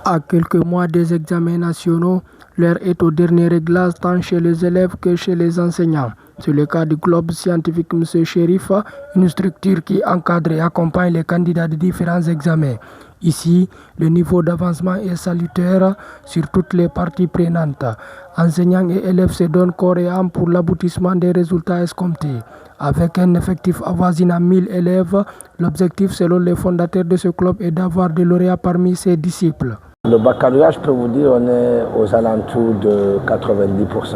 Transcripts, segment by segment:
À quelques mois des examens nationaux, l'heure est au dernier réglage tant chez les élèves que chez les enseignants. C'est le cas du club scientifique M. Chérif, une structure qui encadre et accompagne les candidats de différents examens. Ici, le niveau d'avancement est salutaire sur toutes les parties prenantes. Enseignants et élèves se donnent corps et âme pour l'aboutissement des résultats escomptés. Avec un effectif avoisinant 1000 élèves, l'objectif selon les fondateurs de ce club est d'avoir des lauréats parmi ses disciples. Le baccalauréat, je peux vous dire, on est aux alentours de 90%.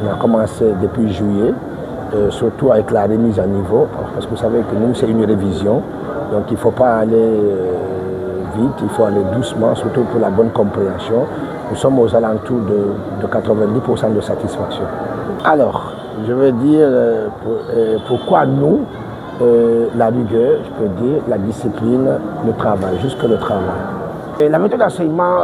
On a commencé depuis juillet, surtout avec la remise à niveau, parce que vous savez que nous, c'est une révision, donc il ne faut pas aller vite, il faut aller doucement, surtout pour la bonne compréhension. Nous sommes aux alentours de 90% de satisfaction. Alors, je veux dire, pourquoi nous, la rigueur, je peux dire, la discipline, le travail, juste le travail. Et la méthode d'enseignement,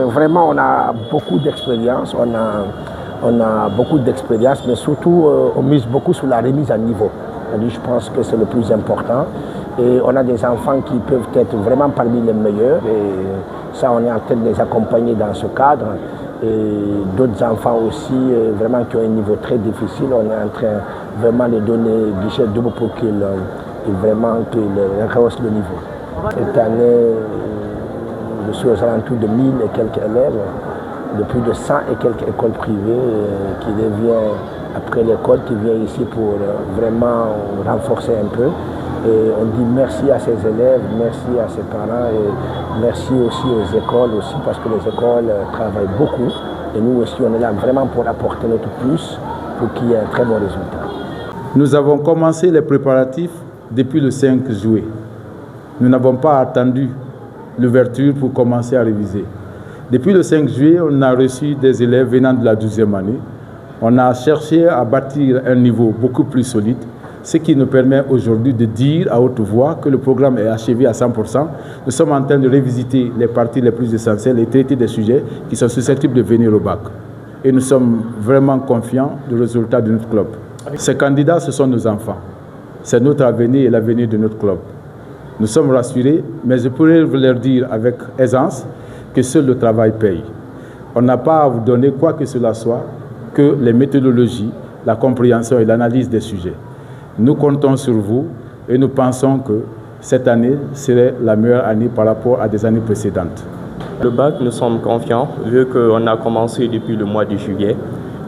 vraiment, on a beaucoup d'expérience, on a beaucoup d'expérience, mais surtout, on mise beaucoup sur la remise à niveau. Je pense que c'est le plus important. Et on a des enfants qui peuvent être vraiment parmi les meilleurs. Et ça, on est en train de les accompagner dans ce cadre. Et d'autres enfants aussi, vraiment, qui ont un niveau très difficile, on est en train vraiment de donner guichet double pour qu'ils rehaussent le niveau. Cette année, je suis aux alentours de 1000 et quelques élèves, de plus de 100 et quelques écoles privées qui reviennent après l'école, qui viennent ici pour vraiment renforcer un peu. Et on dit merci à ces élèves, merci à ses parents et merci aussi aux écoles aussi parce que les écoles travaillent beaucoup. Et nous aussi, on est là vraiment pour apporter notre plus pour qu'il y ait un très bon résultat. Nous avons commencé les préparatifs depuis le 5 juillet. Nous n'avons pas attendu l'ouverture pour commencer à réviser. Depuis le 5 juillet, on a reçu des élèves venant de la 12e année. On a cherché à bâtir un niveau beaucoup plus solide, ce qui nous permet aujourd'hui de dire à haute voix que le programme est achevé à 100%. Nous sommes en train de revisiter les parties les plus essentielles et traiter des sujets qui sont susceptibles de venir au bac. Et nous sommes vraiment confiants du résultat de notre club. Ces candidats, ce sont nos enfants. C'est notre avenir et l'avenir de notre club. Nous sommes rassurés, mais je pourrais leur dire avec aisance que seul le travail paye. On n'a pas à vous donner quoi que cela soit que les méthodologies, la compréhension et l'analyse des sujets. Nous comptons sur vous et nous pensons que cette année serait la meilleure année par rapport à des années précédentes. Le bac, nous sommes confiants vu qu'on a commencé depuis le mois de juillet.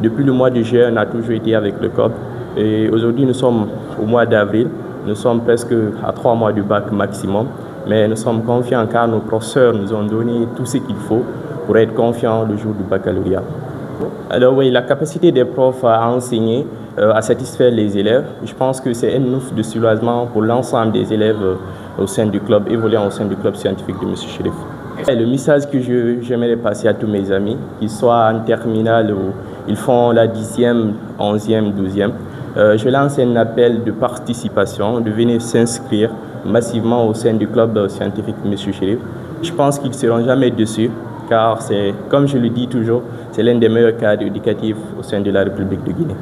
Depuis le mois de juillet, on a toujours été avec le COP et aujourd'hui nous sommes au mois d'avril. Nous sommes presque à 3 mois du bac maximum, mais nous sommes confiants car nos professeurs nous ont donné tout ce qu'il faut pour être confiants le jour du baccalauréat. Alors oui, la capacité des profs à enseigner, à satisfaire les élèves, je pense que c'est un ouf de soulagement pour l'ensemble des élèves au sein du club, évoluant au sein du club scientifique de M. Chérif. Le message que j'aimerais passer à tous mes amis, qu'ils soient en terminale ou ils font la 10e, 11e, 12e, je lance un appel de participation, de venir s'inscrire massivement au sein du club scientifique M. Chérif. Je pense qu'ils ne seront jamais déçus, car c'est, comme je le dis toujours, c'est l'un des meilleurs cadres éducatifs au sein de la République de Guinée.